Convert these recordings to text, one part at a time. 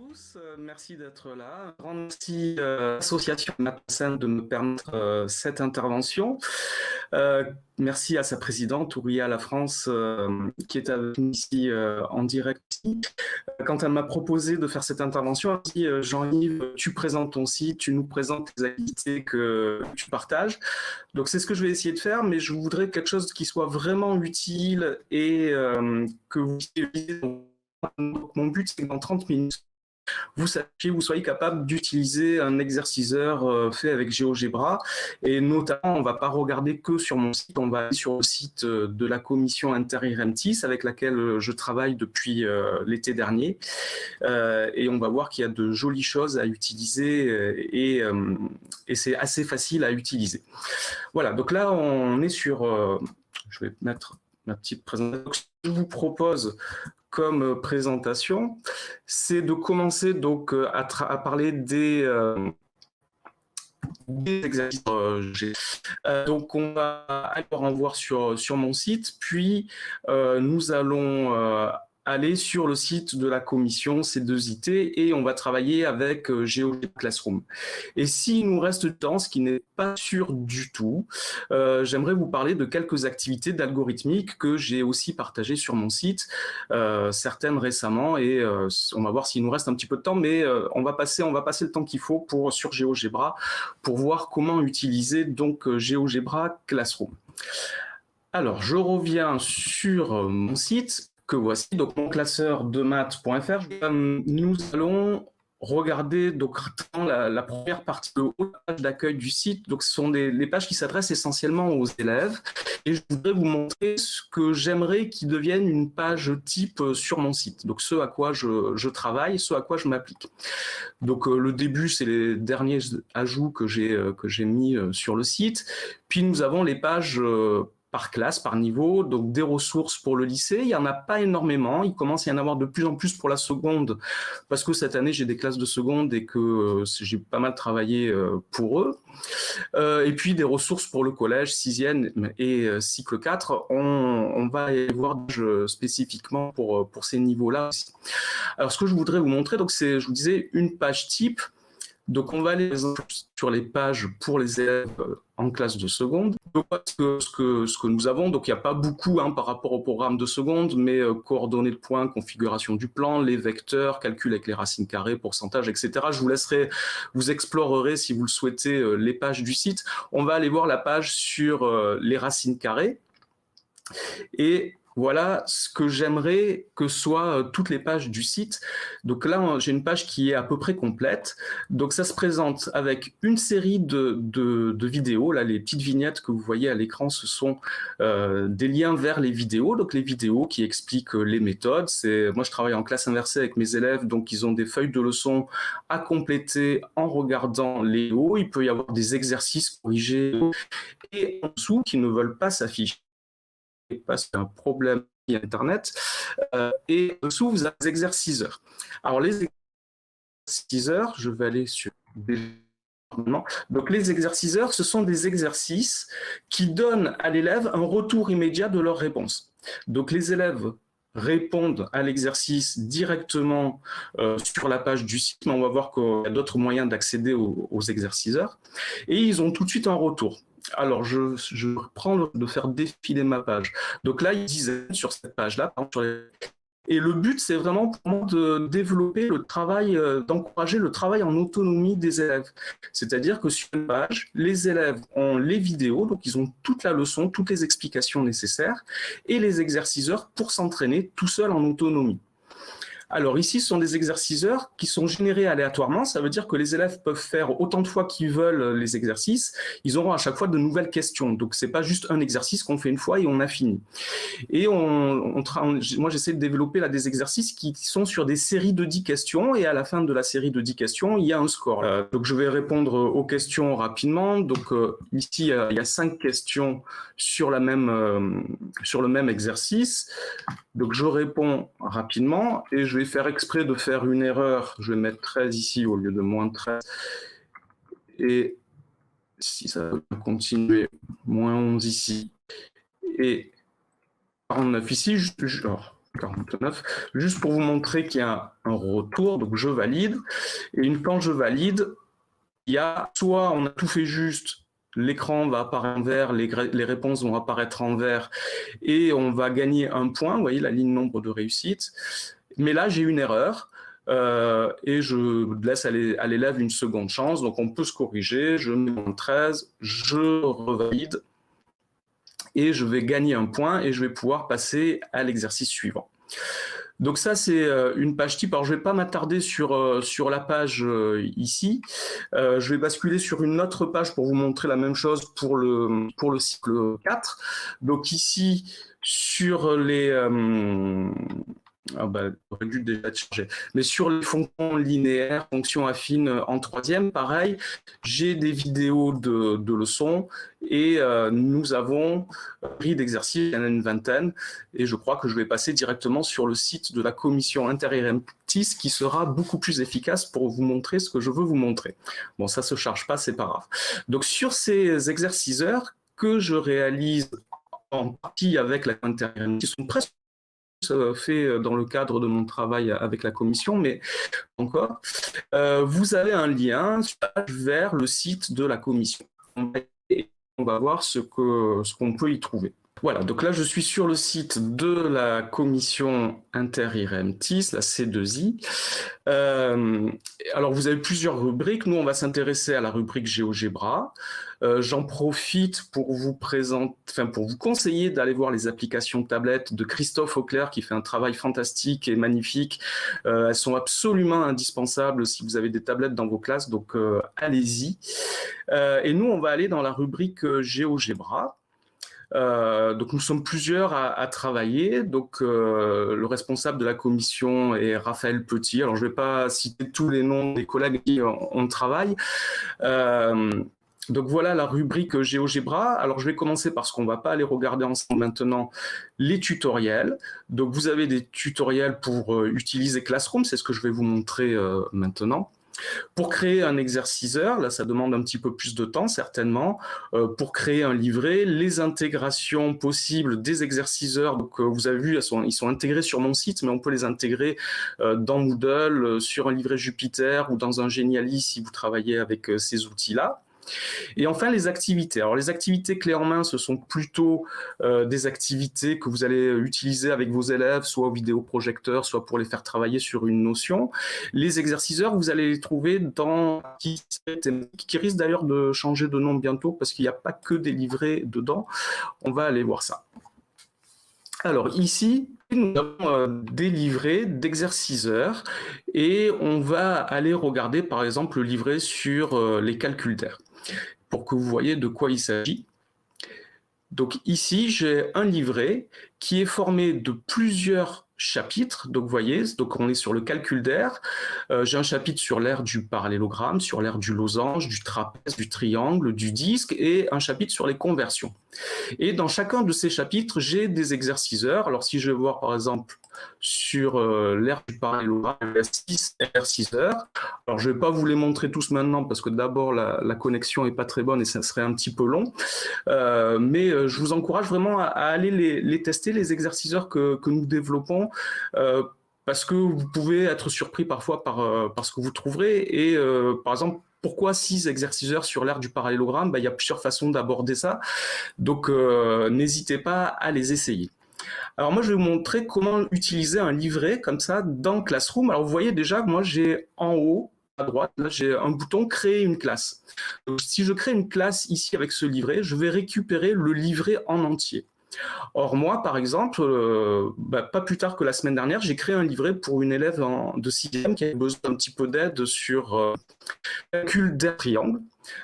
tous, merci d'être là. Un grand merci l'association Mapsen de me permettre cette intervention. Merci à sa présidente, Ouria La France, qui est avec nous ici en direct. Quand elle m'a proposé de faire cette intervention, elle m'a dit Jean-Yves, tu présentes ton site, tu nous présentes les activités que tu partages. Donc c'est ce que je vais essayer de faire, mais je voudrais quelque chose qui soit vraiment utile et que vous utilisez. Donc, mon but, c'est que dans 30 minutes, vous soyez capable d'utiliser un exerciceur fait avec GeoGebra. Et notamment, on ne va pas regarder que sur mon site, on va aller sur le site de la commission Inter-IREMTIS avec laquelle je travaille depuis l'été dernier. Et on va voir qu'il y a de jolies choses à utiliser et c'est assez facile à utiliser. Voilà, donc là, on est sur... je vais mettre ma petite présentation. Je vous propose comme présentation, c'est de commencer donc à parler des exercices. Donc on va alors en voir sur mon site, puis nous allons aller sur le site de la commission C2IT et on va travailler avec GeoGebra Classroom. Et s'il nous reste du temps, ce qui n'est pas sûr du tout, j'aimerais vous parler de quelques activités d'algorithmique que j'ai aussi partagées sur mon site, certaines récemment, et on va voir s'il nous reste un petit peu de temps, mais on va passer le temps qu'il faut sur GeoGebra pour voir comment utiliser donc GeoGebra Classroom. Alors, je reviens sur mon site que voici, donc mon classeur de maths.fr. Nous allons regarder donc la première partie de la page d'accueil du site. Donc, ce sont les pages qui s'adressent essentiellement aux élèves. Et je voudrais vous montrer ce que j'aimerais qu'il devienne une page type sur mon site. Donc, ce à quoi je travaille, ce à quoi je m'applique. Donc, le début, c'est les derniers ajouts que j'ai mis sur le site. Puis, nous avons les pages par classe, par niveau, donc des ressources pour le lycée. Il n'y en a pas énormément, il commence à y en avoir de plus en plus pour la seconde, parce que cette année j'ai des classes de seconde et que j'ai pas mal travaillé pour eux. Et puis des ressources pour le collège, 6e et cycle 4, on va y voir spécifiquement pour ces niveaux-là aussi. Alors ce que je voudrais vous montrer, donc c'est, je vous disais, une page type. Donc, on va aller sur les pages pour les élèves en classe de seconde. Donc, ce que nous avons, donc il n'y a pas beaucoup par rapport au programme de seconde, mais coordonnées de points, configuration du plan, les vecteurs, calcul avec les racines carrées, pourcentage, etc. Je vous laisserai, vous explorerez si vous le souhaitez les pages du site. On va aller voir la page sur les racines carrées. Et voilà ce que j'aimerais que soient toutes les pages du site. Donc là, j'ai une page qui est à peu près complète. Donc ça se présente avec une série de vidéos. Là, les petites vignettes que vous voyez à l'écran, ce sont des liens vers les vidéos. Donc les vidéos qui expliquent les méthodes. Moi, je travaille en classe inversée avec mes élèves, donc ils ont des feuilles de leçons à compléter en regardant les vidéos. Il peut y avoir des exercices corrigés et en dessous qui ne veulent pas s'afficher parce qu'il y a un problème Internet. Et dessous, vous avez les exerciceurs. Alors, les exerciceurs, je vais aller sur... Donc, les exerciceurs, ce sont des exercices qui donnent à l'élève un retour immédiat de leur réponse. Donc, les élèves répondent à l'exercice directement sur la page du site, mais on va voir qu'il y a d'autres moyens d'accéder aux exerciceurs. Et ils ont tout de suite un retour. Alors, je reprends de faire défiler ma page. Donc là, ils disaient sur cette page-là, et le but, c'est vraiment pour moi de développer le travail, d'encourager le travail en autonomie des élèves. C'est-à-dire que sur une page, les élèves ont les vidéos, donc ils ont toute la leçon, toutes les explications nécessaires, et les exerciceurs pour s'entraîner tout seul en autonomie. Alors ici, ce sont des exerciceurs qui sont générés aléatoirement. Ça veut dire que les élèves peuvent faire autant de fois qu'ils veulent les exercices. Ils auront à chaque fois de nouvelles questions. Donc, ce n'est pas juste un exercice qu'on fait une fois et on a fini. Et moi, j'essaie de développer là des exercices qui sont sur des séries de 10 questions. Et à la fin de la série de 10 questions, il y a un score. Donc, je vais répondre aux questions rapidement. Donc, ici, il y a 5 questions sur le même exercice. Donc, je réponds rapidement et je vais faire exprès de faire une erreur. Je vais mettre 13 ici au lieu de moins 13. Et si ça peut continuer, moins 11 ici. Et 49 ici. 49, juste pour vous montrer qu'il y a un retour, donc je valide. Et une fois que je valide, il y a soit on a tout fait juste, l'écran va apparaître en vert, les réponses vont apparaître en vert et on va gagner un point, vous voyez la ligne nombre de réussite. Mais là, j'ai une erreur. Et je laisse à l'élève une seconde chance, donc on peut se corriger, je mets mon 13, je revalide, et je vais gagner un point, et je vais pouvoir passer à l'exercice suivant. Donc ça, c'est une page type. Alors, je ne vais pas m'attarder sur la page ici. Je vais basculer sur une autre page pour vous montrer la même chose pour le cycle 4. Donc ici, sur les... j'aurais dû déjà changer. Mais sur les fonctions linéaires, fonctions affines en troisième, pareil, j'ai des vidéos de leçons et nous avons pris d'exercices, il y en a une vingtaine, et je crois que je vais passer directement sur le site de la commission inter-IRM-TIS qui sera beaucoup plus efficace pour vous montrer ce que je veux vous montrer. Bon, ça ne se charge pas, c'est pas grave. Donc sur ces exerciceurs que je réalise en partie avec la inter-IRM, qui sont presque fait dans le cadre de mon travail avec la commission, mais encore, vous avez un lien vers le site de la commission. On va voir ce qu'on peut y trouver. Voilà, donc là je suis sur le site de la commission inter-IRM-TIS, la C2I. Alors vous avez plusieurs rubriques, nous on va s'intéresser à la rubrique GeoGebra. J'en profite pour vous conseiller d'aller voir les applications tablettes de Christophe Auclair qui fait un travail fantastique et magnifique. Elles sont absolument indispensables si vous avez des tablettes dans vos classes, donc allez-y. Et nous on va aller dans la rubrique GeoGebra. Donc nous sommes plusieurs à travailler. Donc le responsable de la commission est Raphaël Petit. Alors je ne vais pas citer tous les noms des collègues qui on travaille. Donc voilà la rubrique GeoGebra. Alors je vais commencer par ce qu'on ne va pas aller regarder ensemble maintenant, les tutoriels. Donc vous avez des tutoriels pour utiliser Classroom, c'est ce que je vais vous montrer maintenant. Pour créer un exerciceur, là ça demande un petit peu plus de temps certainement, pour créer un livret, les intégrations possibles des exerciceurs, donc vous avez vu, ils sont intégrés sur mon site, mais on peut les intégrer dans Moodle, sur un livret Jupyter ou dans un Geniali si vous travaillez avec ces outils-là. Et enfin, les activités. Alors, les activités clés en main, ce sont plutôt des activités que vous allez utiliser avec vos élèves, soit au vidéoprojecteur, soit pour les faire travailler sur une notion. Les exerciceurs, vous allez les trouver dans qui risque d'ailleurs de changer de nom bientôt parce qu'il n'y a pas que des livrets dedans. On va aller voir ça. Alors ici, nous avons des livrets d'exerciceurs et on va aller regarder par exemple le livret sur les calculs d'air pour que vous voyez de quoi il s'agit. Donc ici, j'ai un livret qui est formé de plusieurs chapitres. Donc vous voyez, donc on est sur le calcul d'air. J'ai un chapitre sur l'aire du parallélogramme, sur l'aire du losange, du trapèze, du triangle, du disque et un chapitre sur les conversions. Et dans chacun de ces chapitres, j'ai des exerciceurs. Alors si je vais voir par exemple sur l'aire du parallélogramme, il y a 6 exerciceurs. Alors je ne vais pas vous les montrer tous maintenant parce que d'abord la connexion n'est pas très bonne et ça serait un petit peu long. Mais je vous encourage vraiment à aller les tester, les exerciceurs que nous développons. Parce que vous pouvez être surpris parfois par ce que vous trouverez. Et par exemple, pourquoi 6 exerciceurs sur l'aire du parallélogramme? Il y a plusieurs façons d'aborder ça. Donc, n'hésitez pas à les essayer. Alors moi, je vais vous montrer comment utiliser un livret comme ça dans Classroom. Alors vous voyez déjà, moi j'ai en haut à droite, là j'ai un bouton créer une classe. Donc, si je crée une classe ici avec ce livret, je vais récupérer le livret en entier. Or moi, par exemple, pas plus tard que la semaine dernière, j'ai créé un livret pour une élève de 6e qui avait besoin d'un petit peu d'aide sur calcul d'air triangle.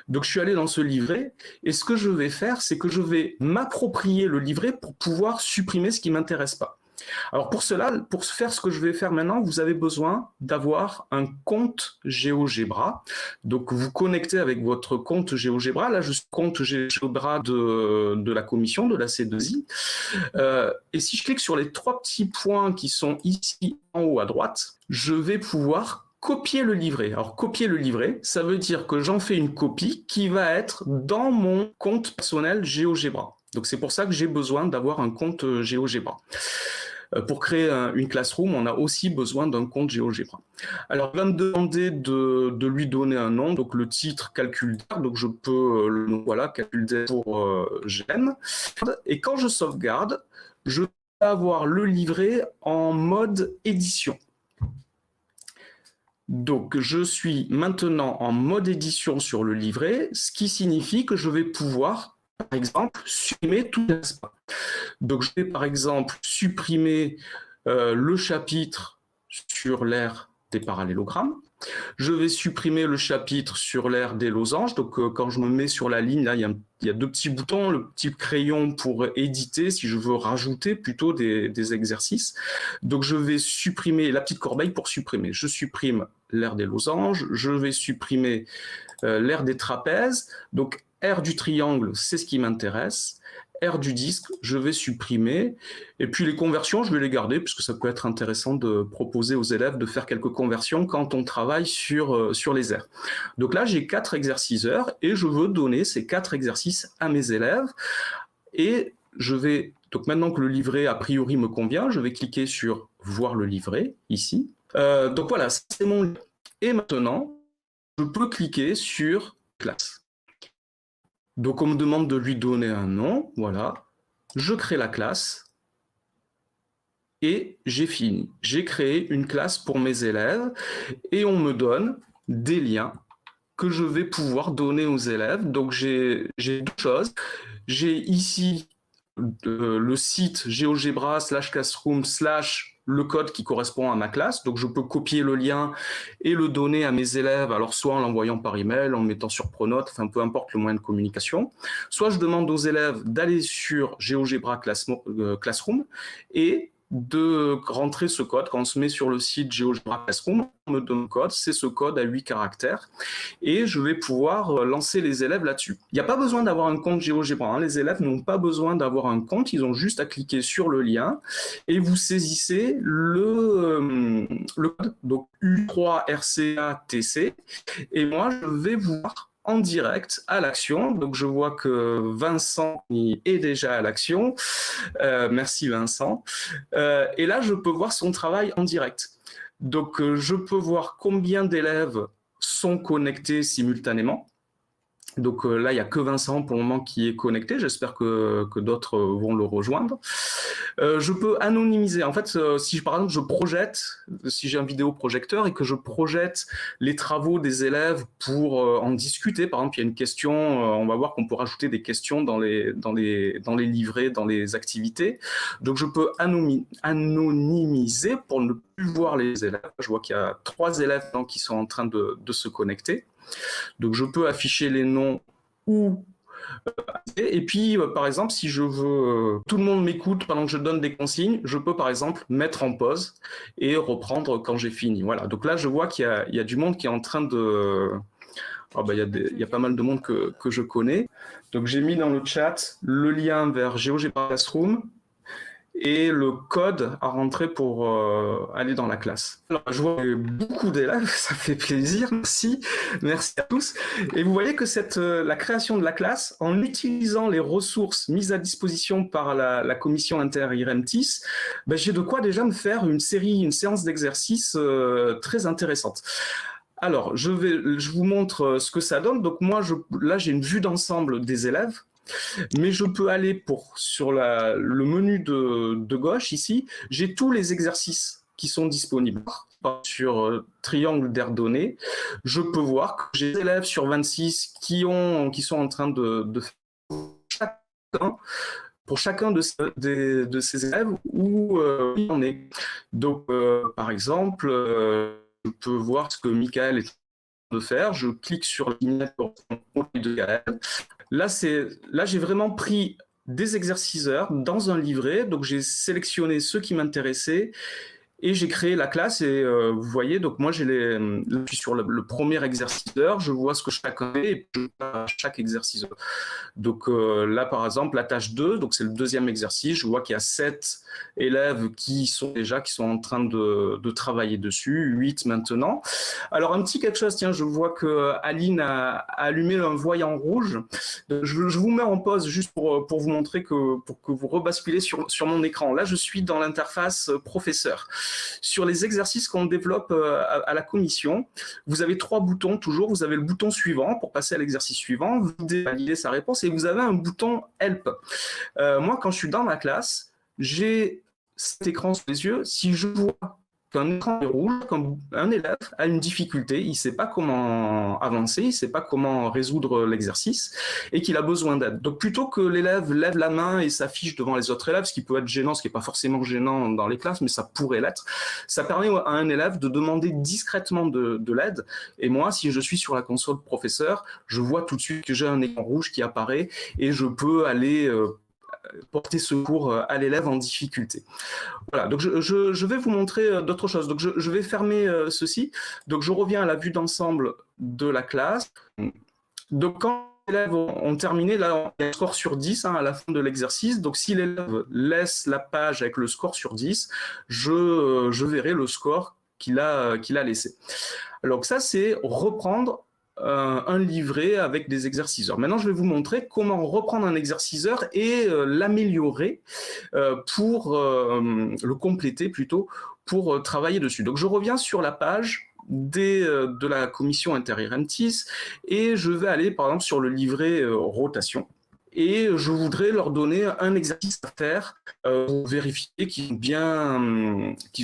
Donc je suis allé dans ce livret et ce que je vais faire, c'est que je vais m'approprier le livret pour pouvoir supprimer ce qui ne m'intéresse pas. Alors pour cela, pour faire ce que je vais faire maintenant, vous avez besoin d'avoir un compte GeoGebra. Donc vous connectez avec votre compte GeoGebra. Là, je suis compte GeoGebra de la commission, de la C2I. Et si je clique sur les 3 petits points qui sont ici en haut à droite, je vais pouvoir copier le livret. Alors copier le livret, ça veut dire que j'en fais une copie qui va être dans mon compte personnel GeoGebra. Donc c'est pour ça que j'ai besoin d'avoir un compte GeoGebra. Pour créer une classroom, on a aussi besoin d'un compte GeoGebra. Alors, il va me demander de lui donner un nom, donc le titre calcul d'air, donc je peux le nom, voilà, calcul d'air pour GEM. Et quand je sauvegarde, je vais avoir le livret en mode édition. Donc, je suis maintenant en mode édition sur le livret, ce qui signifie que je vais pouvoir, par exemple, supprimer tout l'espace. Donc, je vais, par exemple, supprimer le chapitre sur l'ère des parallélogrammes. Je vais supprimer le chapitre sur l'ère des losanges. Donc, quand je me mets sur la ligne, là, il y a deux petits boutons, le petit crayon pour éditer, si je veux rajouter plutôt des exercices. Donc, je vais supprimer la petite corbeille pour supprimer. Je supprime l'ère des losanges. Je vais supprimer l'ère des trapèzes. Donc, ère du triangle, c'est ce qui m'intéresse. R du disque, je vais supprimer. Et puis les conversions, je vais les garder, puisque ça peut être intéressant de proposer aux élèves de faire quelques conversions quand on travaille sur les aires. Donc là, j'ai 4 exerciceurs et je veux donner ces 4 exercices à mes élèves. Et je vais, donc maintenant que le livret a priori me convient, je vais cliquer sur « Voir le livret » ici. Donc voilà, c'est mon livret. Et maintenant, je peux cliquer sur « Classe ». Donc, on me demande de lui donner un nom, voilà. Je crée la classe et j'ai fini. J'ai créé une classe pour mes élèves et on me donne des liens que je vais pouvoir donner aux élèves. Donc, j'ai deux choses. J'ai ici le site GeoGebra /classroom/ le code qui correspond à ma classe. Donc, je peux copier le lien et le donner à mes élèves, alors soit en l'envoyant par email, en le mettant sur Pronote, enfin, peu importe le moyen de communication. Soit je demande aux élèves d'aller sur GeoGebra Classroom et de rentrer ce code. Quand on se met sur le site GeoGebra Classroom, on me donne le code, c'est ce code à 8 caractères et je vais pouvoir lancer les élèves là-dessus. Il n'y a pas besoin d'avoir un compte GeoGebra, hein. Les élèves n'ont pas besoin d'avoir un compte, ils ont juste à cliquer sur le lien et vous saisissez le code, donc U3RCATC, et moi je vais voir en direct à l'action. Donc je vois que Vincent est déjà à l'action. Merci Vincent. Et là, je peux voir son travail en direct. Donc je peux voir combien d'élèves sont connectés simultanément. Donc là, il n'y a que Vincent pour le moment qui est connecté. J'espère que d'autres vont le rejoindre. Je peux anonymiser. En fait, si par exemple je projette, si j'ai un vidéoprojecteur et que je projette les travaux des élèves pour en discuter, par exemple, il y a une question, on va voir qu'on peut rajouter des questions dans les livrets, dans les activités. Donc je peux anonymiser pour ne plus voir les élèves. Je vois qu'il y a 3 élèves qui sont en train de se connecter. Donc, je peux afficher les noms ou... Et puis, par exemple, si je veux... tout le monde m'écoute pendant que je donne des consignes, je peux, par exemple, mettre en pause et reprendre quand j'ai fini. Voilà. Donc là, je vois qu'il y a du monde qui est en train de... Oh, bah, il y a pas mal de monde que je connais. Donc, j'ai mis dans le chat le lien vers GeoGebra Classroom et le code à rentrer pour aller dans la classe. Alors, je vois beaucoup d'élèves, ça fait plaisir, merci à tous. Et vous voyez que la création de la classe, en utilisant les ressources mises à disposition par la commission inter-IREMTIS, ben, j'ai de quoi déjà me faire une séance d'exercices très intéressante. Alors, je vous montre ce que ça donne. Donc moi, là, j'ai une vue d'ensemble des élèves. Mais je peux aller sur le menu de gauche ici, j'ai tous les exercices qui sont disponibles sur triangle d'aire donnée. Je peux voir que j'ai des élèves sur 26 qui sont en train de faire pour chacun de ces élèves où il en est. Donc, par exemple, je peux voir ce que Michael est en train de faire. Je clique sur la vignette de Gaël. Là, j'ai vraiment pris des exerciceurs dans un livret, donc j'ai sélectionné ceux qui m'intéressaient Et j'ai créé la classe et vous voyez, donc moi je suis sur le premier exerciceur, je vois ce que chacun fait et je passe chaque exerciceur. Donc là par exemple la tâche 2, donc c'est le deuxième exercice, je vois qu'il y a 7 élèves qui sont en train de travailler dessus, 8 maintenant. Alors un petit quelque chose, tiens, je vois que Aline a allumé un voyant rouge. Je vous mets en pause juste pour vous montrer pour que vous rebasculez sur mon écran. Là je suis dans l'interface professeur. Sur les exercices qu'on développe à la commission, vous avez 3 boutons toujours. Vous avez le bouton suivant pour passer à l'exercice suivant, valider sa réponse, et vous avez un bouton Help. Moi, quand je suis dans ma classe, j'ai cet écran sous les yeux. Si je vois qu'un écran est rouge, qu'un élève a une difficulté, il ne sait pas comment avancer, il ne sait pas comment résoudre l'exercice et qu'il a besoin d'aide. Donc plutôt que l'élève lève la main et s'affiche devant les autres élèves, ce qui peut être gênant, ce qui n'est pas forcément gênant dans les classes, mais ça pourrait l'être, ça permet à un élève de demander discrètement de l'aide. Et moi, si je suis sur la console professeur, je vois tout de suite que j'ai un écran rouge qui apparaît et je peux aller porter secours à l'élève en difficulté. Voilà, donc je vais vous montrer d'autres choses. Donc je vais fermer ceci. Donc je reviens à la vue d'ensemble de la classe. Donc quand les élèves ont terminé, là, il y a un score sur 10 à la fin de l'exercice. Donc si l'élève laisse la page avec le score sur 10, je verrai le score qu'il a laissé. Alors ça, c'est reprendre un livret avec des exerciceurs. Maintenant, je vais vous montrer comment reprendre un exerciceur et l'améliorer pour le compléter plutôt, pour travailler dessus. Donc, je reviens sur la page de la commission Inter-IREMTIS et je vais aller, par exemple, sur le livret rotation. Et je voudrais leur donner un exercice à faire pour vérifier qu'ils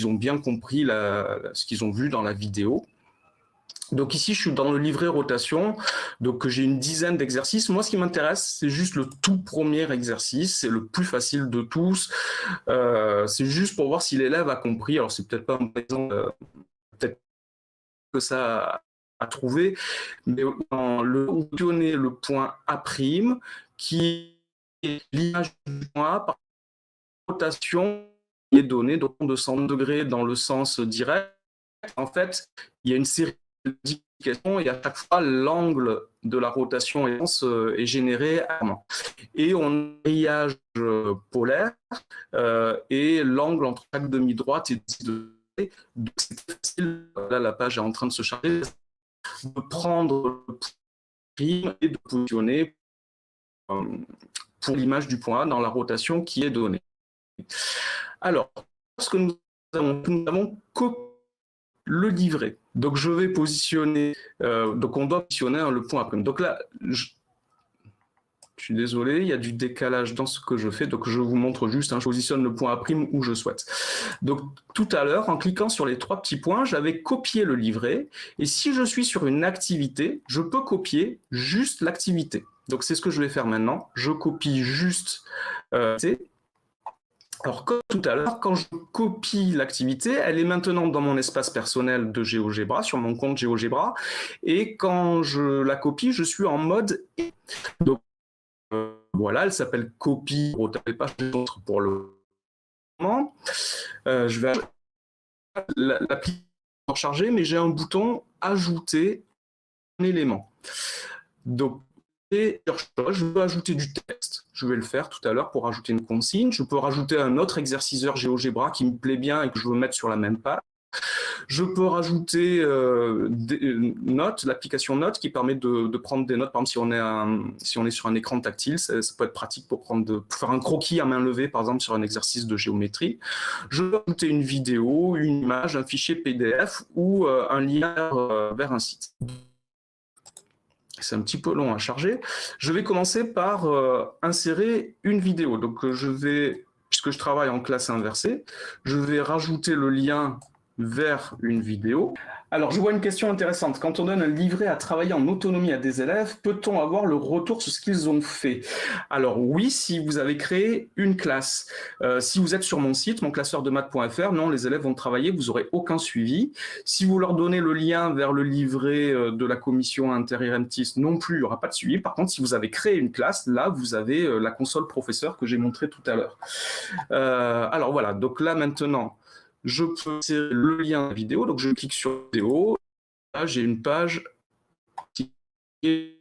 ont bien compris ce qu'ils ont vu dans la vidéo. Donc ici, je suis dans le livret rotation, donc j'ai une dizaine d'exercices. Moi, ce qui m'intéresse, c'est juste le tout premier exercice, c'est le plus facile de tous. C'est juste pour voir si l'élève a compris. Alors, c'est peut-être pas un exemple, peut-être que ça à trouver, mais dans vous donnez le point A', qui est l'image du point A par rotation qui est donnée, donc de 100 degrés dans le sens direct. En fait, il y a une série d'indications et à chaque fois l'angle de la rotation est généré et on a un grillage polaire et l'angle entre chaque demi-droite est de donc c'est facile, là la page est en train de se charger, de prendre le prime et de positionner pour l'image du point A dans la rotation qui est donnée. Alors, ce que nous avons copié le livret. Donc, je vais positionner, donc on doit positionner le point A'. Donc là, je suis désolé, il y a du décalage dans ce que je fais, donc je vous montre juste, je positionne le point A' où je souhaite. Donc, tout à l'heure, en cliquant sur les 3 petits points, j'avais copié le livret, et si je suis sur une activité, je peux copier juste l'activité. Donc, c'est ce que je vais faire maintenant. Je copie juste alors, comme tout à l'heure, quand je copie l'activité, elle est maintenant dans mon espace personnel de GeoGebra, sur mon compte GeoGebra, et quand je la copie, je suis en mode « Donc, voilà, elle s'appelle « Copie », pas pour le moment. Je vais l'appliquer pour charger, mais j'ai un bouton « Ajouter un élément ». Donc, et je veux ajouter du texte. Je vais le faire tout à l'heure pour ajouter une consigne. Je peux rajouter un autre exerciceur GeoGebra qui me plaît bien et que je veux mettre sur la même page. Je peux rajouter Notes, l'application Notes qui permet de prendre des notes. Par exemple, si on est sur un écran tactile, ça peut être pratique pour faire un croquis à main levée, par exemple, sur un exercice de géométrie. Je peux ajouter une vidéo, une image, un fichier PDF ou un lien vers un site. C'est un petit peu long à charger. Je vais commencer par insérer une vidéo. Donc, puisque je travaille en classe inversée, je vais rajouter le lien vers une vidéo. Alors, je vois une question intéressante. Quand on donne un livret à travailler en autonomie à des élèves, peut-on avoir le retour sur ce qu'ils ont fait? Alors oui, si vous avez créé une classe. Si vous êtes sur mon site, monclasseurdemaths.fr, non, les élèves vont travailler, vous n'aurez aucun suivi. Si vous leur donnez le lien vers le livret de la commission Inter-IREMTIS, non plus, il n'y aura pas de suivi. Par contre, si vous avez créé une classe, là, vous avez la console professeur que j'ai montré tout à l'heure. Alors voilà, donc là maintenant, je peux insérer le lien de la vidéo, donc je clique sur vidéo, là j'ai une page qui est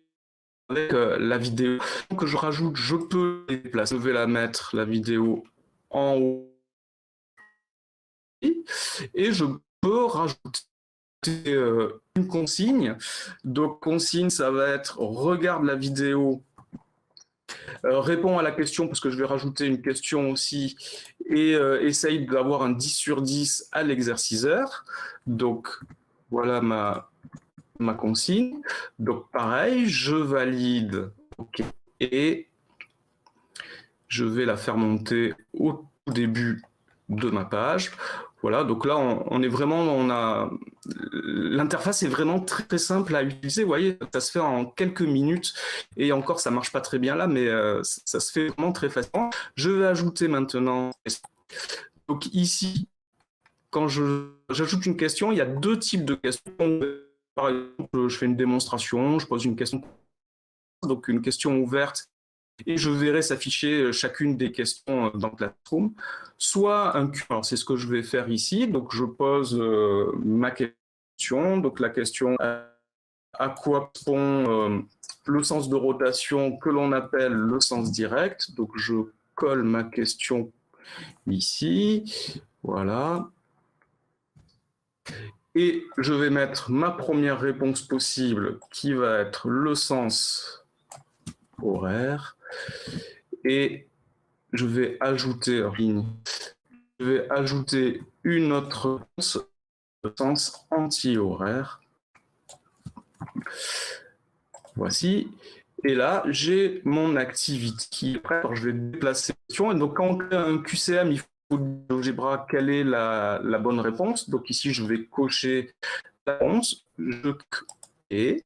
avec la vidéo que je rajoute, je peux la déplacer, je vais la mettre, la vidéo, en haut, et je peux rajouter une consigne. Donc consigne, ça va être regarde la vidéo, réponds à la question, parce que je vais rajouter une question aussi, et essaye d'avoir un 10 sur 10 à l'exerciceur. Donc voilà ma consigne. Donc pareil, je valide, ok, et je vais la faire monter au début de ma page. Voilà, donc là, on est vraiment, l'interface est vraiment très, très simple à utiliser. Vous voyez, ça se fait en quelques minutes, et encore, ça marche pas très bien là, mais ça se fait vraiment très facilement. Je vais ajouter maintenant, donc ici, quand j'ajoute une question, il y a deux types de questions. Par exemple, je fais une démonstration, je pose une question, donc une question ouverte, et je verrai s'afficher chacune des questions dans Classroom. Soit un Q, alors c'est ce que je vais faire ici, donc je pose ma question, donc la question à quoi correspond le sens de rotation que l'on appelle le sens direct, donc je colle ma question ici, voilà. Et je vais mettre ma première réponse possible qui va être le sens horaire. Et je vais ajouter une autre réponse de sens anti-horaire. Voici. Et là, j'ai mon activité qui est prête. Alors, je vais déplacer la question. Et donc, quand on crée un QCM, il faut GeoGebra quelle est la bonne réponse. Donc ici, je vais cocher la réponse. Je crée.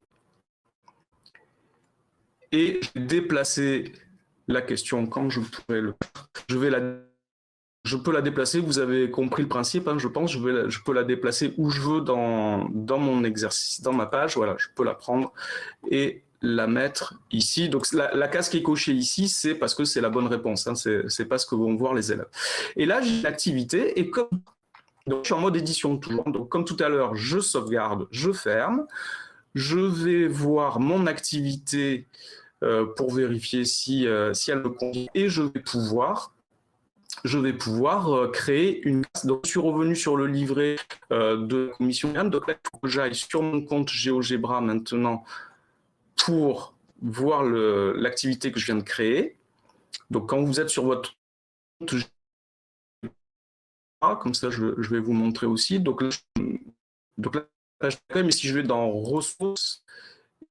Et je vais déplacer la question quand je pourrai le faire. Je peux la déplacer, vous avez compris le principe, hein, je pense, je peux la déplacer où je veux dans mon exercice, dans ma page, voilà, je peux la prendre et la mettre ici. Donc la case qui est cochée ici, c'est parce que c'est la bonne réponse, hein, c'est pas ce que vont voir les élèves. Et là, j'ai l'activité, et comme donc, je suis en mode édition toujours, donc comme tout à l'heure, je sauvegarde, je ferme, je vais voir mon activité pour vérifier si elle me convient, et je vais pouvoir créer une classe. Donc, je suis revenu sur le livret de la commission. Donc là, il faut que j'aille sur mon compte GeoGebra maintenant pour voir l'activité que je viens de créer. Donc, quand vous êtes sur votre compte GeoGebra, comme ça, je vais vous montrer aussi. Donc là, mais si je vais dans ressources,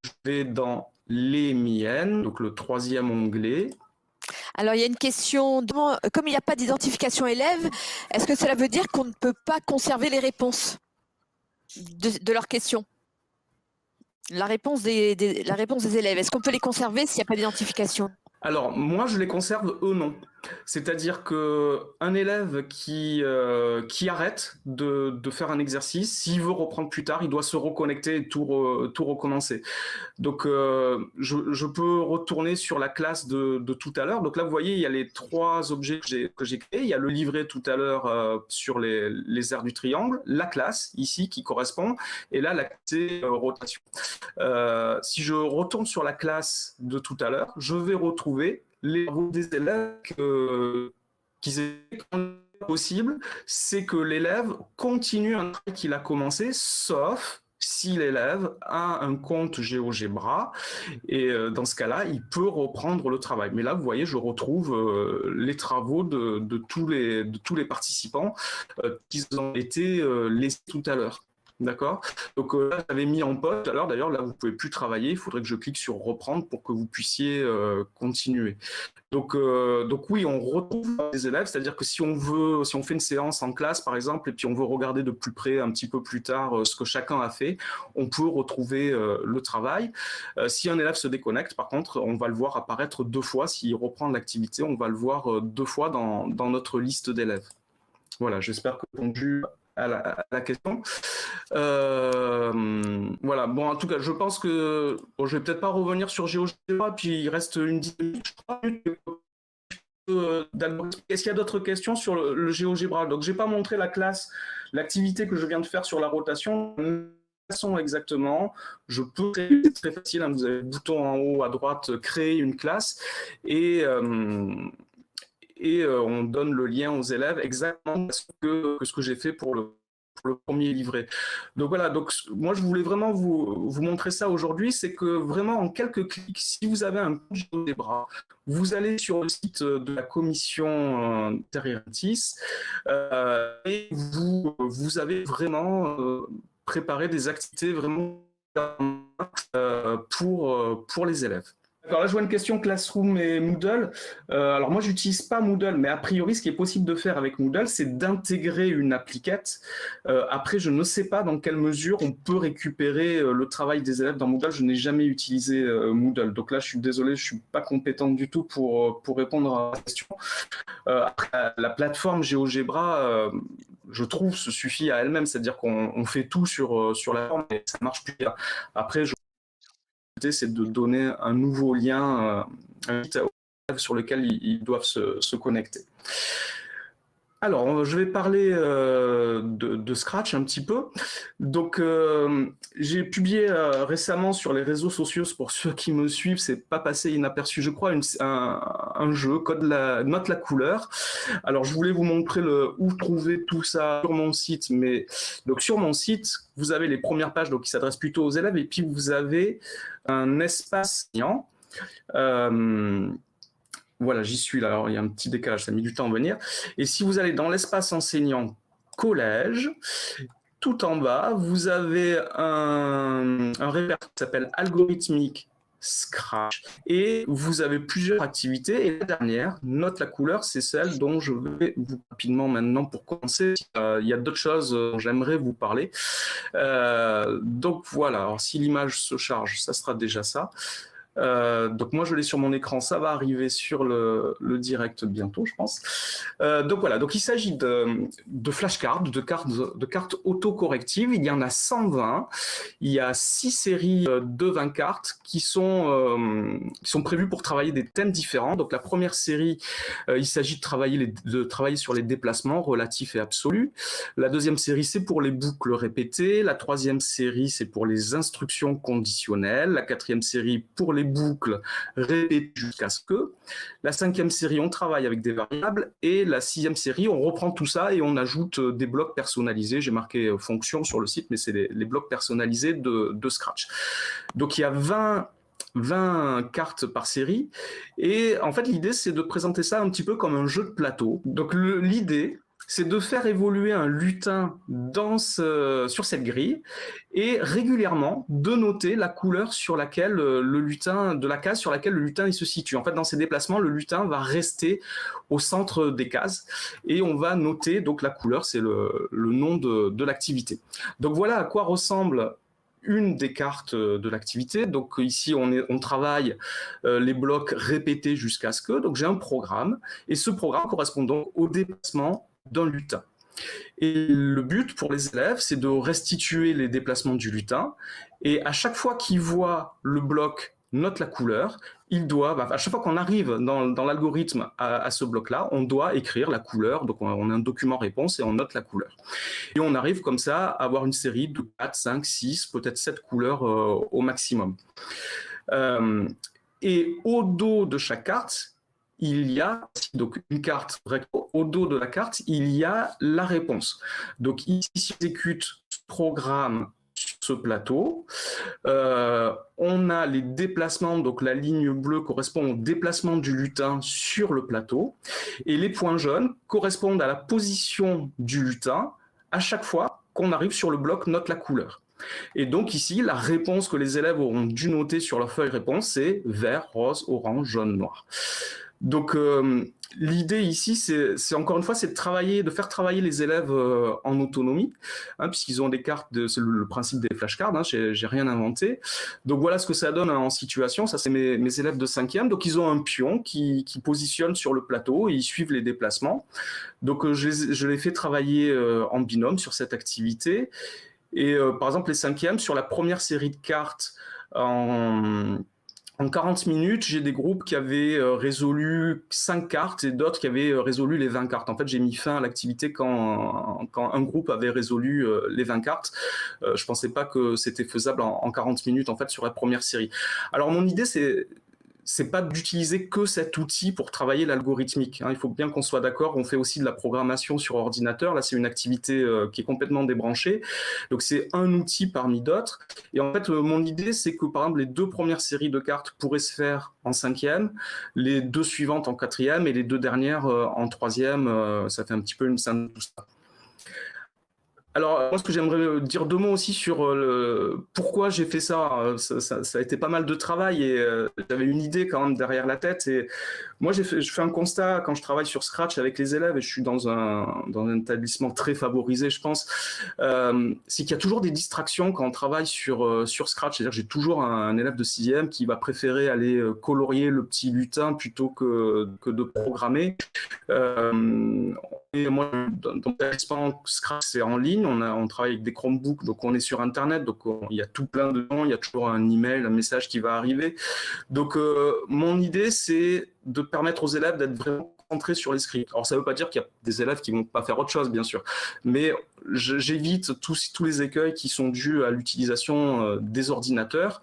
je vais dans les miennes, donc le troisième onglet. Alors, il y a une question, comme il n'y a pas d'identification élève, est-ce que cela veut dire qu'on ne peut pas conserver les réponses de leurs questions? La réponse des élèves, est-ce qu'on peut les conserver s'il n'y a pas d'identification? Alors, moi, je les conserve, eux, non. C'est-à-dire qu'un élève qui arrête de faire un exercice, s'il veut reprendre plus tard, il doit se reconnecter et tout recommencer. Donc, je peux retourner sur la classe de tout à l'heure. Donc là, vous voyez, il y a les trois objets que j'ai créés. Il y a le livret tout à l'heure sur les aires du triangle, la classe ici qui correspond, et là, l'activité rotation. Si je retourne sur la classe de tout à l'heure, je vais retrouver les travaux des élèves qu'ils aient possible, c'est que l'élève continue un travail qu'il a commencé, sauf si l'élève a un compte GeoGebra, et dans ce cas-là, il peut reprendre le travail. Mais là, vous voyez, je retrouve les travaux de tous les participants qui ont été laissés tout à l'heure. D'accord. Donc là, j'avais mis en pause tout à l'heure. D'ailleurs, là, vous pouvez plus travailler. Il faudrait que je clique sur reprendre pour que vous puissiez continuer. Donc oui, on retrouve les élèves. C'est-à-dire que si on fait une séance en classe, par exemple, et puis on veut regarder de plus près, un petit peu plus tard, ce que chacun a fait, on peut retrouver le travail. Si un élève se déconnecte, par contre, on va le voir apparaître deux fois. S'il reprend l'activité, on va le voir deux fois dans notre liste d'élèves. Voilà, j'espère que j'ai répondu à la question. Voilà, bon, en tout cas, je pense que je vais peut-être pas revenir sur GeoGebra, puis il reste une 10 minutes, je crois, Est-ce qu'il y a d'autres questions sur le GeoGebra? Donc, j'ai pas montré la classe, l'activité que je viens de faire sur la rotation. Façon exactement, je peux créer, c'est très facile, hein, vous avez le bouton en haut à droite, créer une classe, et on donne le lien aux élèves exactement ce que j'ai fait pour le premier livret. Donc voilà, donc moi je voulais vraiment vous montrer ça aujourd'hui, c'est que vraiment en quelques clics, si vous avez un compte GeoGebra, vous allez sur le site de la commission Terrientis et vous avez vraiment préparé des activités vraiment pour les élèves. Alors là, je vois une question Classroom et Moodle. Alors moi, j'utilise pas Moodle, mais a priori, ce qui est possible de faire avec Moodle, c'est d'intégrer une appliquette. Après, je ne sais pas dans quelle mesure on peut récupérer le travail des élèves dans Moodle. Je n'ai jamais utilisé Moodle. Donc là, je suis désolé, je suis pas compétente du tout pour répondre à la question. Après, la plateforme GeoGebra, je trouve, se suffit à elle-même. C'est-à-dire qu'on fait tout sur la forme et ça marche plus bien. Après, c'est de donner un nouveau lien sur lequel ils doivent se connecter. Alors, je vais parler de Scratch un petit peu. Donc, j'ai publié récemment sur les réseaux sociaux, pour ceux qui me suivent, c'est pas passé inaperçu, je crois, un jeu, Note la couleur. Alors, je voulais vous montrer où trouver tout ça sur mon site. Donc, sur mon site, vous avez les premières pages donc, qui s'adressent plutôt aux élèves, et puis vous avez un espace enseignant. Voilà, j'y suis là. Alors, il y a un petit décalage, ça a mis du temps à venir. Et si vous allez dans l'espace enseignant collège, tout en bas, vous avez un répertoire qui s'appelle algorithmique Scratch et vous avez plusieurs activités. Et la dernière, Note la couleur, c'est celle dont je vais vous rapidement maintenant pour commencer. Il y a d'autres choses dont j'aimerais vous parler. Donc voilà, alors si l'image se charge, ça sera déjà ça. Donc moi je l'ai sur mon écran, ça va arriver sur le direct bientôt je pense. Donc voilà, donc il s'agit de flashcards, de cartes autocorrectives, il y en a 120, il y a 6 séries de 20 cartes qui sont prévues pour travailler des thèmes différents. Donc la première série, il s'agit de travailler sur les déplacements relatifs et absolus. La deuxième série c'est pour les boucles répétées, la troisième série c'est pour les instructions conditionnelles, la quatrième série pour les boucles répétées jusqu'à ce que. La cinquième série, on travaille avec des variables. Et la sixième série, on reprend tout ça et on ajoute des blocs personnalisés. J'ai marqué fonction sur le site, mais c'est les blocs personnalisés de Scratch. Donc il y a 20 cartes par série. Et en fait, l'idée, c'est de présenter ça un petit peu comme un jeu de plateau. Donc l'idée, c'est de faire évoluer un lutin sur cette grille et régulièrement de noter la couleur sur laquelle de la case sur laquelle le lutin il se situe. En fait, dans ces déplacements, le lutin va rester au centre des cases et on va noter donc la couleur, c'est le nom de l'activité. Donc voilà à quoi ressemble une des cartes de l'activité. Donc ici, on travaille les blocs répétés jusqu'à ce que. Donc j'ai un programme et ce programme correspond donc au déplacement d'un lutin. Et le but pour les élèves, c'est de restituer les déplacements du lutin. Et à chaque fois qu'ils voient le bloc Note la couleur, à chaque fois qu'on arrive dans l'algorithme à ce bloc-là, on doit écrire la couleur. Donc on a un document réponse et on note la couleur. Et on arrive comme ça à avoir une série de 4, 5, 6, peut-être 7 couleurs au maximum. Et au dos de chaque carte, il y a donc une carte recto. Au dos de la carte, il y a la réponse. Donc ici, si on exécute ce programme sur ce plateau, on a les déplacements. Donc la ligne bleue correspond au déplacement du lutin sur le plateau. Et les points jaunes correspondent à la position du lutin à chaque fois qu'on arrive sur le bloc Note la couleur. Et donc ici, la réponse que les élèves auront dû noter sur leur feuille réponse, c'est vert, rose, orange, jaune, noir. Donc l'idée ici, c'est encore une fois, c'est de faire travailler les élèves en autonomie, hein, puisqu'ils ont des cartes, c'est le principe des flashcards, hein, j'ai rien inventé. Donc voilà ce que ça donne en situation, ça c'est mes élèves de 5e, donc ils ont un pion qui positionne sur le plateau et ils suivent les déplacements. Donc je les fais travailler en binôme sur cette activité. Et par exemple les 5e, sur la première série de cartes en En 40 minutes, j'ai des groupes qui avaient résolu 5 cartes et d'autres qui avaient résolu les 20 cartes. En fait, j'ai mis fin à l'activité quand un groupe avait résolu les 20 cartes. Je ne pensais pas que c'était faisable en 40 minutes, en fait, sur la première série. Alors, mon idée, c'est pas d'utiliser que cet outil pour travailler l'algorithmique. Il faut bien qu'on soit d'accord, on fait aussi de la programmation sur ordinateur. Là, c'est une activité qui est complètement débranchée. Donc, c'est un outil parmi d'autres. Et en fait, mon idée, c'est que, par exemple, les 2 premières séries de cartes pourraient se faire en 5e, les 2 suivantes en 4e et les 2 dernières en 3e. Ça fait un petit peu une scène de tout ça. Alors, moi, ce que j'aimerais dire 2 mots aussi sur pourquoi j'ai fait ça. Ça a été pas mal de travail et j'avais une idée quand même derrière la tête. Et moi, je fais un constat quand je travaille sur Scratch avec les élèves, et je suis dans un établissement très favorisé, je pense, c'est qu'il y a toujours des distractions quand on travaille sur Scratch. C'est-à-dire que j'ai toujours un élève de 6e qui va préférer aller colorier le petit lutin plutôt que de programmer. Et moi, dans l'établissement Scratch, c'est en ligne, on travaille avec des Chromebooks, donc on est sur Internet, donc il y a tout plein de gens, il y a toujours un email, un message qui va arriver. Donc mon idée, c'est de permettre aux élèves d'être vraiment concentrés sur les scripts. Alors ça ne veut pas dire qu'il y a des élèves qui ne vont pas faire autre chose, bien sûr, mais j'évite tous les écueils qui sont dus à l'utilisation des ordinateurs.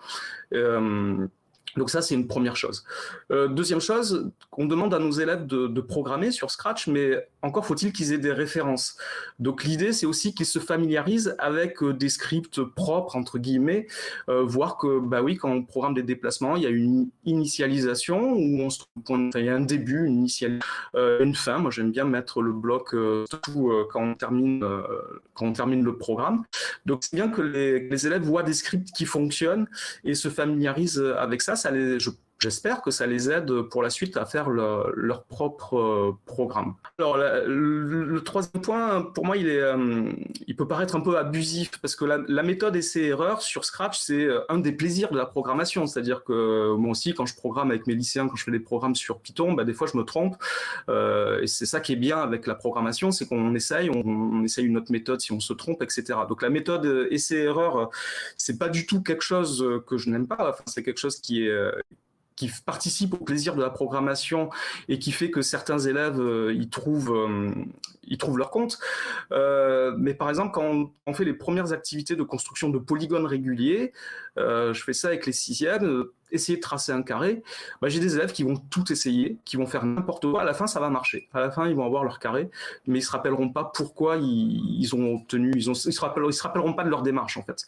Donc ça, c'est une première chose. Deuxième chose, on demande à nos élèves de programmer sur Scratch, mais encore faut-il qu'ils aient des références. Donc l'idée, c'est aussi qu'ils se familiarisent avec des scripts propres, entre guillemets, voir que, bah oui, quand on programme des déplacements, il y a une initialisation, où on se trouve, il y a un début, une initialisation, une fin. Moi, j'aime bien mettre le bloc surtout quand on termine le programme. Donc c'est bien que les élèves voient des scripts qui fonctionnent et se familiarisent avec ça. J'espère que ça les aide pour la suite à faire leur propre programme. Alors, le troisième point, pour moi, il peut paraître un peu abusif parce que la méthode essai-erreur sur Scratch, c'est un des plaisirs de la programmation. C'est-à-dire que moi aussi, quand je programme avec mes lycéens, quand je fais des programmes sur Python, des fois, je me trompe. Et c'est ça qui est bien avec la programmation, c'est qu'on essaye, on essaye une autre méthode si on se trompe, etc. Donc, la méthode essai-erreur, c'est pas du tout quelque chose que je n'aime pas. Enfin, c'est quelque chose qui participe au plaisir de la programmation et qui fait que certains élèves y trouvent leur compte. Mais par exemple, quand on fait les premières activités de construction de polygones réguliers, je fais ça avec les 6e, essayer de tracer un carré, j'ai des élèves qui vont tout essayer, qui vont faire n'importe quoi. À la fin, ça va marcher. À la fin, ils vont avoir leur carré, mais ils se rappelleront pas pourquoi ils ont obtenu, ils se rappelleront pas de leur démarche, en fait.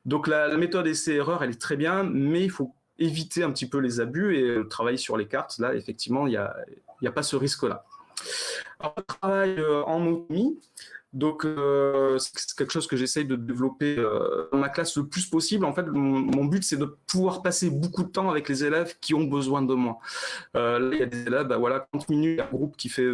Donc la méthode essai-erreur, elle est très bien, mais il faut éviter un petit peu les abus et travailler sur les cartes. Là, effectivement, il n'y a pas ce risque-là. Alors, le travail en autonomie, donc c'est quelque chose que j'essaye de développer dans ma classe le plus possible. En fait, mon but, c'est de pouvoir passer beaucoup de temps avec les élèves qui ont besoin de moi. Là, il y a des élèves, 40 minutes, il y a un groupe qui fait les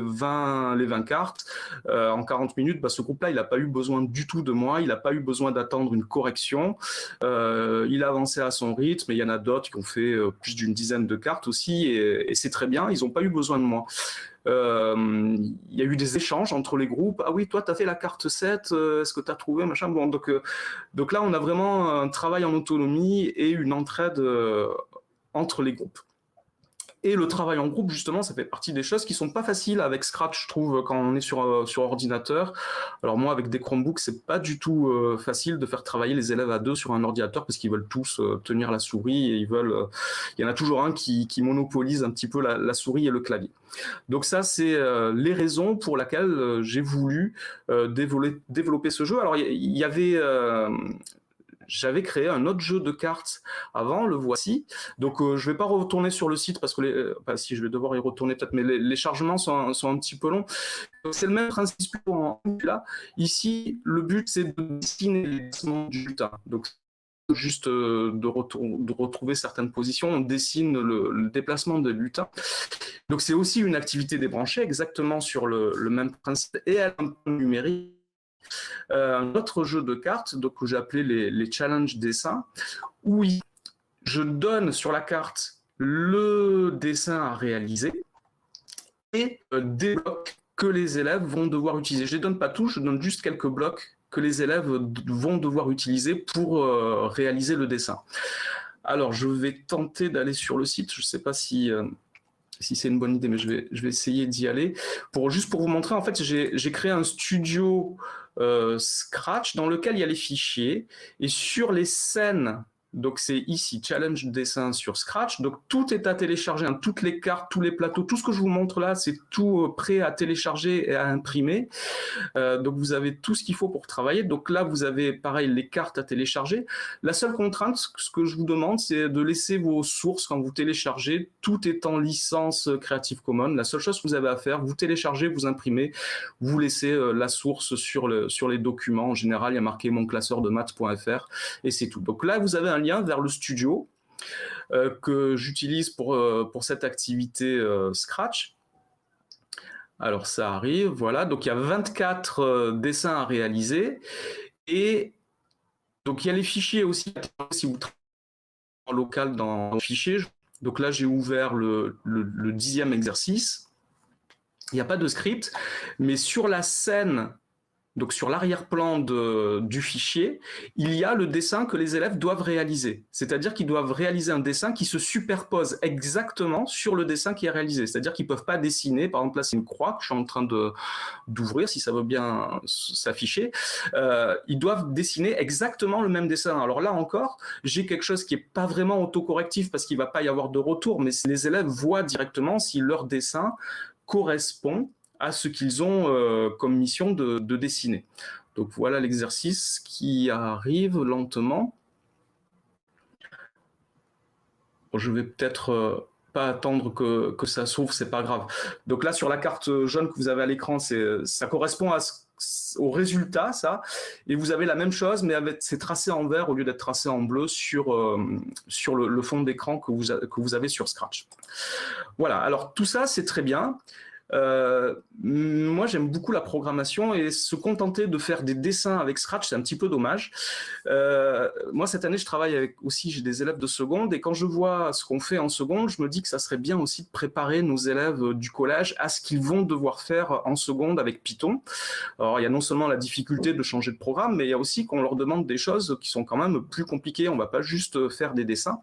20 cartes. En 40 minutes, ce groupe-là, il n'a pas eu besoin du tout de moi, il n'a pas eu besoin d'attendre une correction. Il a avancé à son rythme, et il y en a d'autres qui ont fait plus d'une dizaine de cartes aussi, et c'est très bien, ils n'ont pas eu besoin de moi. Il y a eu des échanges entre les groupes. Ah oui, toi, tu as fait la carte 7, est-ce que tu as trouvé machin. Bon, donc là, on a vraiment un travail en autonomie et une entraide entre les groupes. Et le travail en groupe, justement, ça fait partie des choses qui sont pas faciles avec Scratch, je trouve, quand on est sur ordinateur. Alors moi, avec des Chromebooks, c'est pas du tout facile de faire travailler les élèves à 2 sur un ordinateur parce qu'ils veulent tous tenir la souris et il y en a toujours un qui monopolise un petit peu la souris et le clavier. Donc ça, c'est les raisons pour lesquelles j'ai voulu développer ce jeu. Alors il y avait... j'avais créé un autre jeu de cartes avant, le voici. Donc, je ne vais pas retourner sur le site parce que si je vais devoir y retourner peut-être, mais les chargements sont un petit peu longs. C'est le même principe en là. Ici, le but, c'est de dessiner les déplacements du lutin. Donc, juste de retrouver certaines positions, on dessine le déplacement de lutin. Donc, c'est aussi une activité débranchée, exactement sur le même principe, et elle est un peu numérique. Un autre jeu de cartes que j'ai appelé les challenges dessins, où je donne sur la carte le dessin à réaliser et des blocs que les élèves vont devoir utiliser. Je ne donne pas tout, je donne juste quelques blocs que les élèves vont devoir utiliser pour réaliser le dessin. Alors, je vais tenter d'aller sur le site. Je ne sais pas si c'est une bonne idée, mais je vais essayer d'y aller. Juste pour vous montrer, en fait, j'ai créé un studio Scratch dans lequel il y a les fichiers. Et sur les scènes, donc c'est ici, Challenge Dessin sur Scratch. Donc tout est à télécharger, hein, toutes les cartes, tous les plateaux, tout ce que je vous montre là, c'est tout prêt à télécharger et à imprimer. Donc vous avez tout ce qu'il faut pour travailler. Donc là, vous avez pareil les cartes à télécharger. La seule contrainte, ce que je vous demande, c'est de laisser vos sources quand vous téléchargez. Tout est en licence Creative Commons. La seule chose que vous avez à faire, vous téléchargez, vous imprimez, vous laissez la source sur les documents. En général, il y a marqué mon classeur de maths.fr et c'est tout. Donc là, vous avez un lien vers le studio que j'utilise pour cette activité Scratch. Alors ça arrive, voilà, donc il y a 24 dessins à réaliser, et donc il y a les fichiers aussi, si vous travaillez en local dans le fichier, donc là j'ai ouvert le 10e exercice, il n'y a pas de script, mais sur la scène, donc sur l'arrière-plan du fichier, il y a le dessin que les élèves doivent réaliser. C'est-à-dire qu'ils doivent réaliser un dessin qui se superpose exactement sur le dessin qui est réalisé. C'est-à-dire qu'ils ne peuvent pas dessiner, par exemple là c'est une croix que je suis en train d'ouvrir, si ça veut bien s'afficher. Ils doivent dessiner exactement le même dessin. Alors là encore, j'ai quelque chose qui n'est pas vraiment autocorrectif parce qu'il ne va pas y avoir de retour, mais les élèves voient directement si leur dessin correspond à ce qu'ils ont comme mission de dessiner. Donc voilà l'exercice qui arrive lentement. Bon, je vais peut-être pas attendre que ça s'ouvre, c'est pas grave. Donc là, sur la carte jaune que vous avez à l'écran, ça correspond au résultat, ça. Et vous avez la même chose, mais c'est tracé en vert au lieu d'être tracé en bleu sur le fond d'écran que vous avez sur Scratch. Voilà, alors tout ça, c'est très bien. Moi j'aime beaucoup la programmation et se contenter de faire des dessins avec Scratch c'est un petit peu dommage. Moi cette année je travaille j'ai des élèves de seconde et quand je vois ce qu'on fait en seconde, je me dis que ça serait bien aussi de préparer nos élèves du collège à ce qu'ils vont devoir faire en seconde avec Python. Alors il y a non seulement la difficulté de changer de programme, mais il y a aussi qu'on leur demande des choses qui sont quand même plus compliquées, on va pas juste faire des dessins.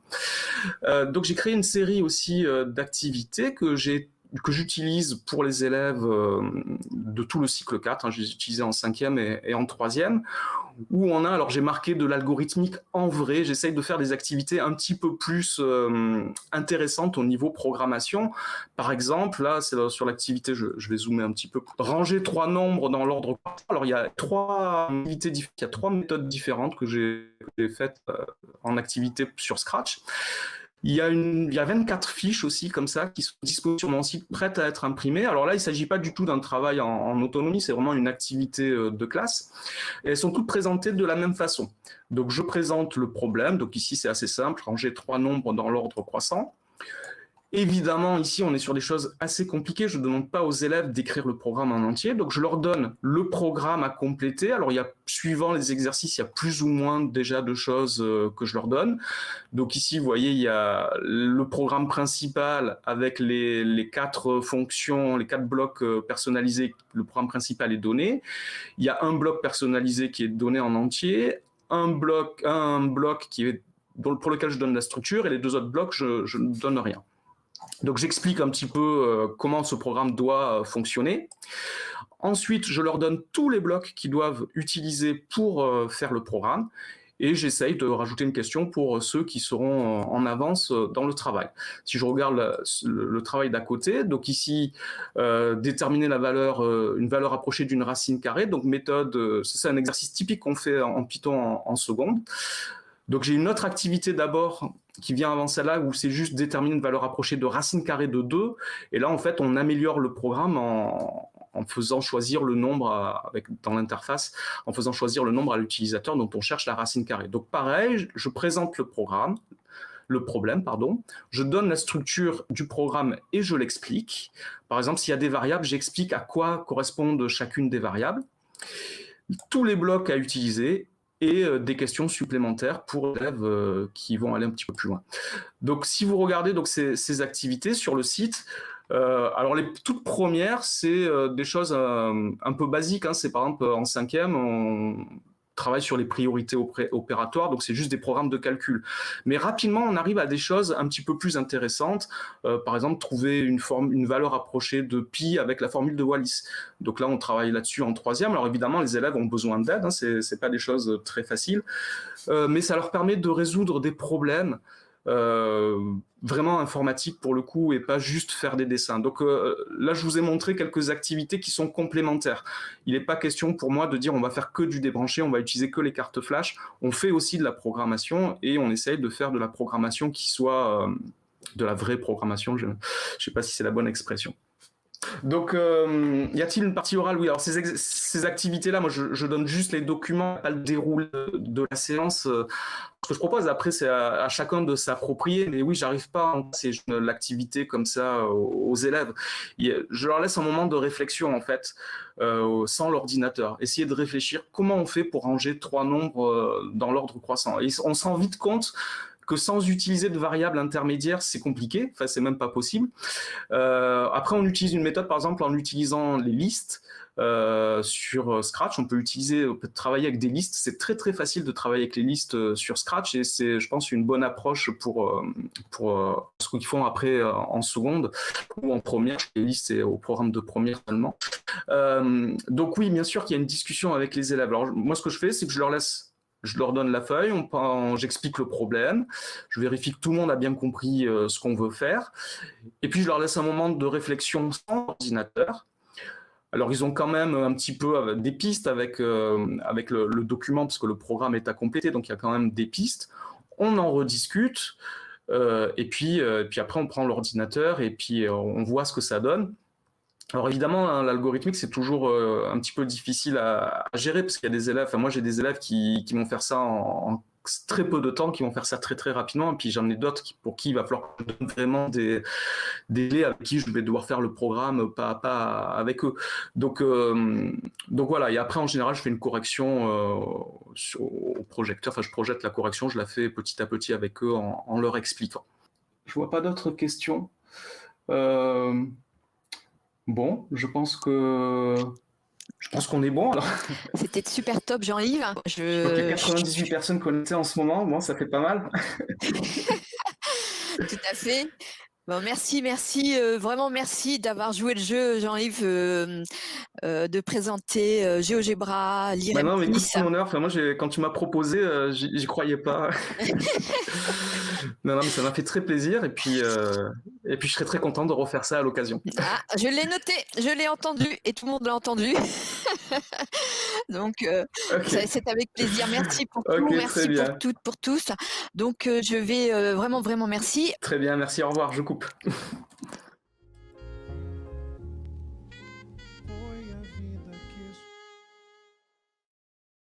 Donc j'ai créé une série aussi d'activités que j'utilise pour les élèves de tout le cycle 4, hein, je les utilisais en 5e et en 3e, où alors j'ai marqué de l'algorithmique en vrai, j'essaye de faire des activités un petit peu plus intéressantes au niveau programmation. Par exemple, là, c'est sur l'activité, je vais zoomer un petit peu, ranger 3 nombres dans l'ordre. Alors, il y a 3 méthodes différentes que j'ai faites en activité sur Scratch. Il y a 24 fiches aussi comme ça qui sont disponibles sur mon site prêtes à être imprimées. Alors là, il ne s'agit pas du tout d'un travail en autonomie, c'est vraiment une activité de classe. Et elles sont toutes présentées de la même façon. Donc je présente le problème. Donc ici, c'est assez simple, ranger 3 nombres dans l'ordre croissant. Évidemment, ici, on est sur des choses assez compliquées. Je ne demande pas aux élèves d'écrire le programme en entier. Donc, je leur donne le programme à compléter. Alors, suivant les exercices, il y a plus ou moins déjà de choses que je leur donne. Donc ici, vous voyez, il y a le programme principal avec les 4 fonctions, les 4 blocs personnalisés. Le programme principal est donné. Il y a un bloc personnalisé qui est donné en entier. Un bloc pour lequel je donne la structure. Et les 2 autres blocs, je ne donne rien. Donc j'explique un petit peu comment ce programme doit fonctionner. Ensuite, je leur donne tous les blocs qu'ils doivent utiliser pour faire le programme et j'essaye de rajouter une question pour ceux qui seront en avance dans le travail. Si je regarde le travail d'à côté, donc ici, déterminer une valeur approchée d'une racine carrée, donc méthode, c'est un exercice typique qu'on fait en Python en seconde. Donc j'ai une autre activité d'abord qui vient avant celle-là où c'est juste déterminer une valeur approchée de racine carrée de 2. Et là, en fait, on améliore le programme en faisant choisir le nombre dans l'interface, en faisant choisir le nombre à l'utilisateur dont on cherche la racine carrée. Donc pareil, je présente le problème, je donne la structure du programme et je l'explique. Par exemple, s'il y a des variables, j'explique à quoi correspondent chacune des variables, tous les blocs à utiliser, et des questions supplémentaires pour les élèves qui vont aller un petit peu plus loin. Donc, si vous regardez ces activités sur le site, alors les toutes premières, c'est des choses un peu basiques. Hein, c'est par exemple en 5e, travaille sur les priorités opératoires, donc c'est juste des programmes de calcul. Mais rapidement, on arrive à des choses un petit peu plus intéressantes. Par exemple, trouver une valeur approchée de pi avec la formule de Wallis. Donc là, on travaille là-dessus en 3e. Alors évidemment, les élèves ont besoin d'aide, hein, c'est pas des choses très faciles, mais ça leur permet de résoudre des problèmes vraiment informatique pour le coup et pas juste faire des dessins. Donc là, je vous ai montré quelques activités qui sont complémentaires. Il n'est pas question pour moi de dire on va faire que du débranché, on va utiliser que les cartes flash. On fait aussi de la programmation et on essaye de faire de la programmation qui soit de la vraie programmation. Je ne sais pas si c'est la bonne expression. Donc, y a-t-il une partie orale? Oui, alors ces activités-là, moi, je donne juste les documents, pas le déroulé de la séance. Ce que je propose, après, c'est à chacun de s'approprier. Mais oui, j'arrive pas à passer l'activité comme ça aux élèves. Je leur laisse un moment de réflexion, en fait, sans l'ordinateur. Essayer de réfléchir comment on fait pour ranger 3 nombres dans l'ordre croissant. Et on se rend vite compte que sans utiliser de variables intermédiaires, c'est compliqué, enfin c'est même pas possible. Après, on utilise une méthode, par exemple, en utilisant les listes sur Scratch. On peut travailler avec des listes. C'est très très facile de travailler avec les listes sur Scratch et c'est, je pense, une bonne approche pour ce qu'ils font après en seconde ou en première. Les listes, c'est au programme de première seulement. Donc oui, bien sûr qu'il y a une discussion avec les élèves. Alors moi, ce que je fais, c'est que je leur donne la feuille, j'explique le problème, je vérifie que tout le monde a bien compris ce qu'on veut faire, et puis je leur laisse un moment de réflexion sans ordinateur. Alors ils ont quand même un petit peu des pistes avec le document, parce que le programme est à compléter, donc il y a quand même des pistes. On en rediscute, et puis après on prend l'ordinateur, et puis on voit ce que ça donne. Alors évidemment, hein, l'algorithmique, c'est toujours un petit peu difficile à gérer parce qu'il y a des élèves, enfin moi j'ai des élèves qui vont faire ça en très peu de temps, qui vont faire ça très très rapidement, et puis j'en ai d'autres pour qui il va falloir que je donne vraiment des clés avec qui je vais devoir faire le programme pas à pas avec eux. Donc voilà, et après en général je fais une correction au projecteur, enfin je projette la correction, je la fais petit à petit avec eux en leur expliquant. Je vois pas d'autres questions. Bon, je pense qu'on est bon alors. C'était super top, Jean-Yves. Je crois qu'il y a 98 personnes connectées en ce moment, bon, ça fait pas mal. Tout à fait. Bon, merci, vraiment merci d'avoir joué le jeu, Jean-Yves, de présenter GeoGebra, l'IREM. Non, mais écoute, c'est mon honneur. Enfin, moi, quand tu m'as proposé, j'y croyais pas. Non, mais ça m'a fait très plaisir, et puis je serais très content de refaire ça à l'occasion. Ah, je l'ai noté, je l'ai entendu, et tout le monde l'a entendu. Donc, okay. C'est avec plaisir. Merci pour tout, merci pour toutes, pour tous. Donc, je vais vraiment merci. Très bien, merci, au revoir, je coupe.